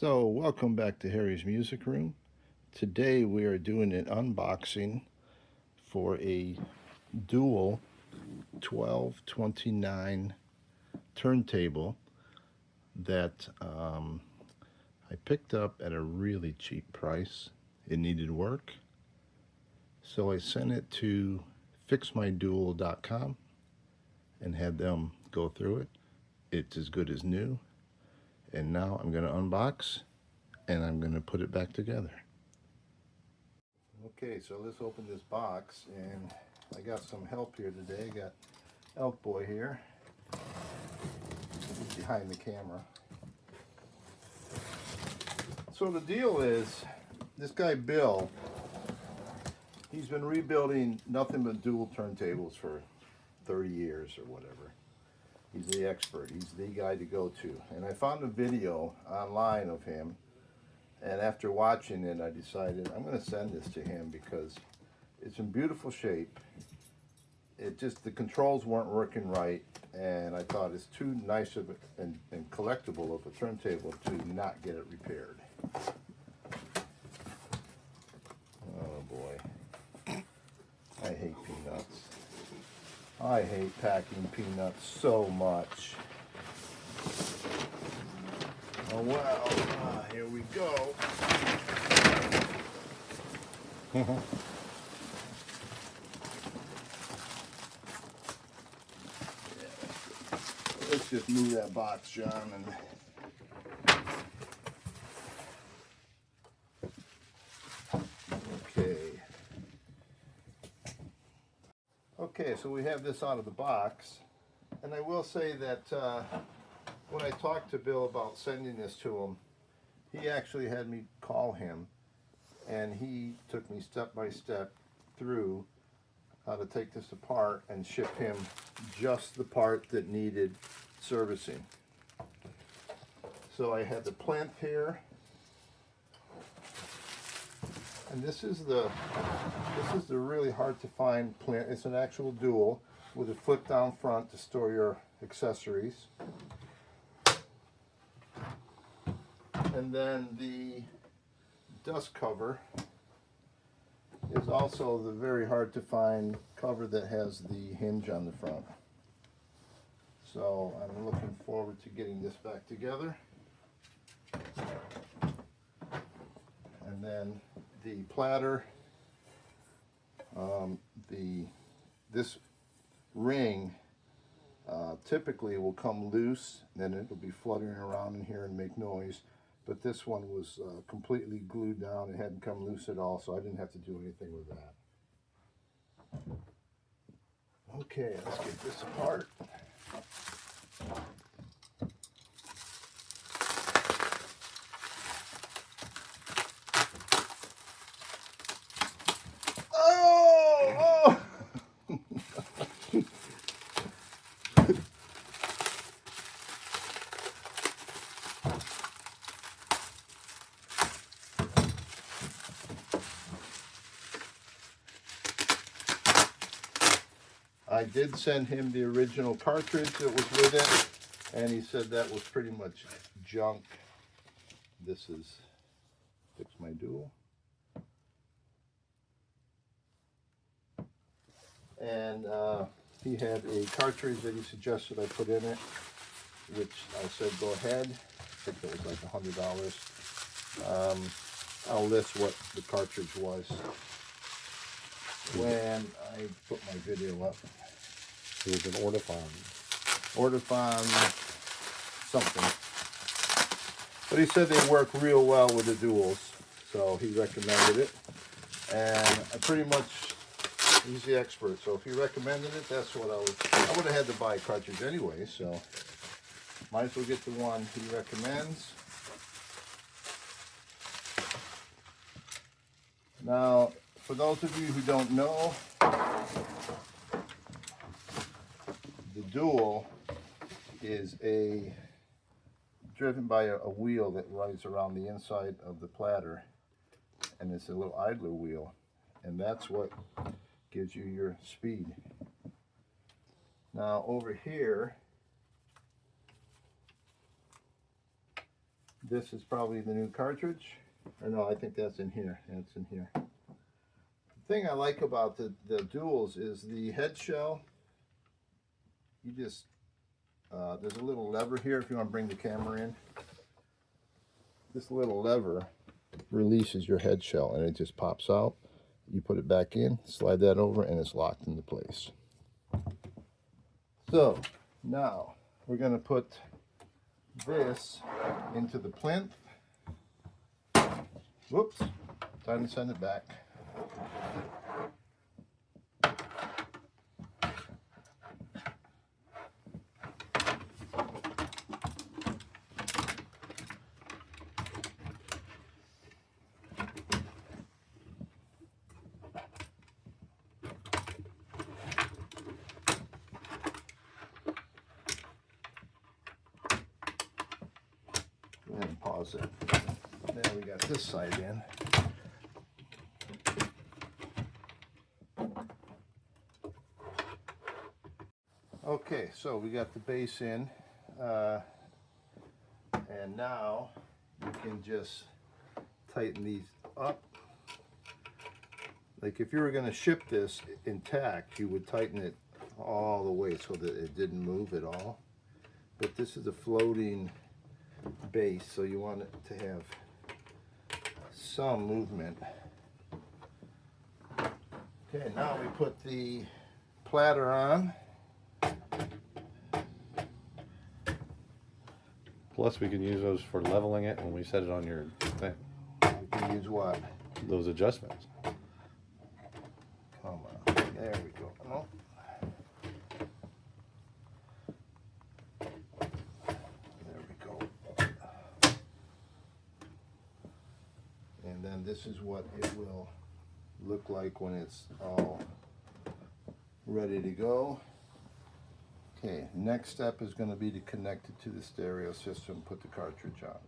So, welcome back to Harry's Music Room. Today we are doing an unboxing for a dual 1229 turntable that I picked up at a really cheap price. It needed work, so I sent it to fixmydual.com and had them go through it. It's as good as new, and now I'm going to unbox and I'm going to put it back together. Okay, so let's open this box, and I got some help here today. I got Elk Boy here. He's behind the camera. So the deal is, this guy Bill, he's been rebuilding nothing but dual turntables for 30 years or whatever. He's the expert. He's the guy to go to. And I found a video online of him, and after watching it, I decided I'm going to send this to him because it's in beautiful shape. It just, the controls weren't working right, and I thought it's too nice of and collectible of a turntable to not get it repaired. Oh boy, I hate peanuts. I hate packing peanuts so much. Oh well, here we go. Let's just move that box, John. Okay, so we have this out of the box, and I will say that when I talked to Bill about sending this to him, he actually had me call him, and he took me step by step through how to take this apart and ship him just the part that needed servicing. So I had the plinth here, and this is the really hard to find plinth. It's an actual dual with a flip down front to store your accessories. And then the dust cover is also the very hard to find cover that has the hinge on the front. So I'm looking forward to getting this back together. And then the platter, this ring typically will come loose, then it'll be fluttering around in here and make noise. But this one was completely glued down. It hadn't come loose at all, so I didn't have to do anything with that. Okay, let's get this apart. Oh! I did send him the original cartridge that was with it, and he said that was pretty much junk. This is Fix My Dual. And he had a cartridge that he suggested I put in it, which I said go ahead. I think it was like $100. I'll list what the cartridge was when I put my video up. It was an Ortofon something. But he said they work real well with the duals, so he recommended it. And I pretty much, he's the expert, so if he recommended it, that's what I would have had to buy a cartridge anyway, so might as well get the one he recommends. Now, for those of you who don't know, the dual is driven by a wheel that runs around the inside of the platter, and it's a little idler wheel, and that's what gives you your speed. Now over here, this is probably the new cartridge. Or no, I think that's in here. Yeah, it's in here. The thing I like about the duals is the head shell. You just, there's a little lever here if you want to bring the camera in. This little lever releases your head shell and it just pops out. You put it back in, slide that over, and it's locked into place. So now we're going to put this into the plinth. Whoops, time to send it back. Go ahead and pause it. Now we got this side in. Okay, so we got the base in, and now you can just tighten these up. Like if you were going to ship this intact, you would tighten it all the way so that it didn't move at all. But this is a floating base, so you want it to have some movement. Okay, now we put the platter on. Plus, we can use those for leveling it when we set it on your thing. We can use what? Those adjustments. Come on. There we go. Oh. There we go. And then this is what it will look like when it's all ready to go. Okay, next step is going to be to connect it to the stereo system, put the cartridge on.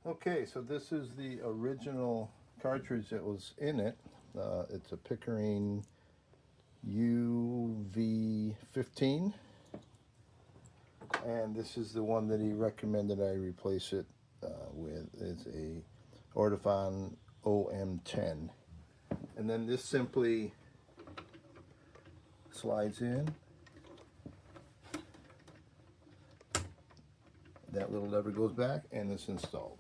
Okay, so this is the original cartridge that was in it. It's a Pickering UV15, and this is the one that he recommended I replace it with. It's a Ortofon OM10, and then this simply slides in. That little lever goes back and it's installed.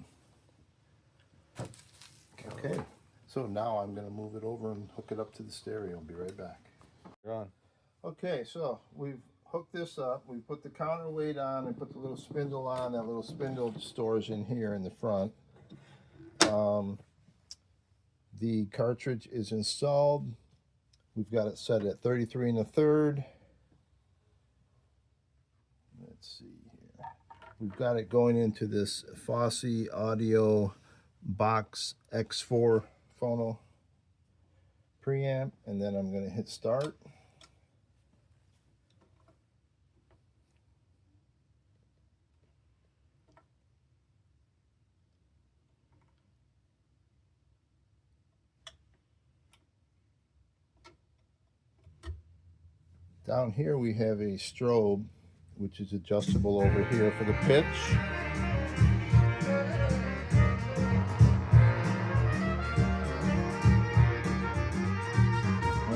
Okay, so now I'm going to move it over and hook it up to the stereo. I'll be right back. You're on. Okay, so we've hooked this up. We put the counterweight on and put the little spindle on. That little spindle stores in here in the front. The cartridge is installed. We've got it set at 33 1/3. Let's see here. We've got it going into this Fosse Audio Box X4 phono preamp, and then I'm going to hit start. Down here we have a strobe, which is adjustable over here for the pitch.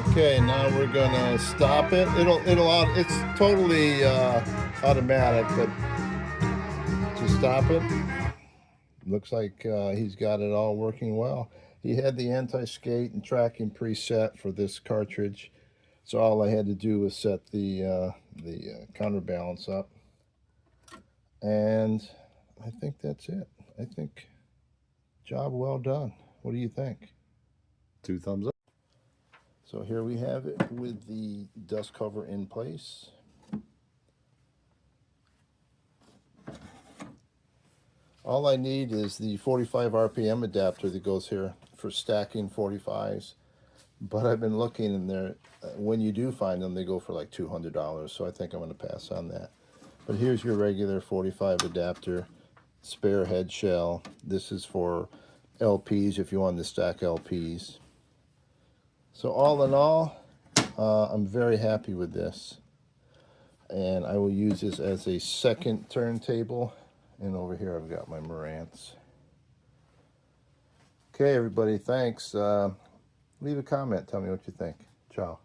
Okay, now we're gonna stop it. It's totally automatic, but to stop it, looks like he's got it all working well. He had the anti-skate and tracking preset for this cartridge. So all I had to do was set the counterbalance up, and I think that's it. I think job well done. What do you think? 2 thumbs up. So here we have it with the dust cover in place. All I need is the 45 RPM adapter that goes here for stacking 45s. But I've been looking, and there, when you do find them, they go for like $200. So I think I'm going to pass on that. But here's your regular 45 adapter, spare head shell. This is for LPs if you want to stack LPs. So all in all, I'm very happy with this. And I will use this as a second turntable. And over here I've got my Marantz. Okay, everybody, thanks. Leave a comment. Tell me what you think. Ciao.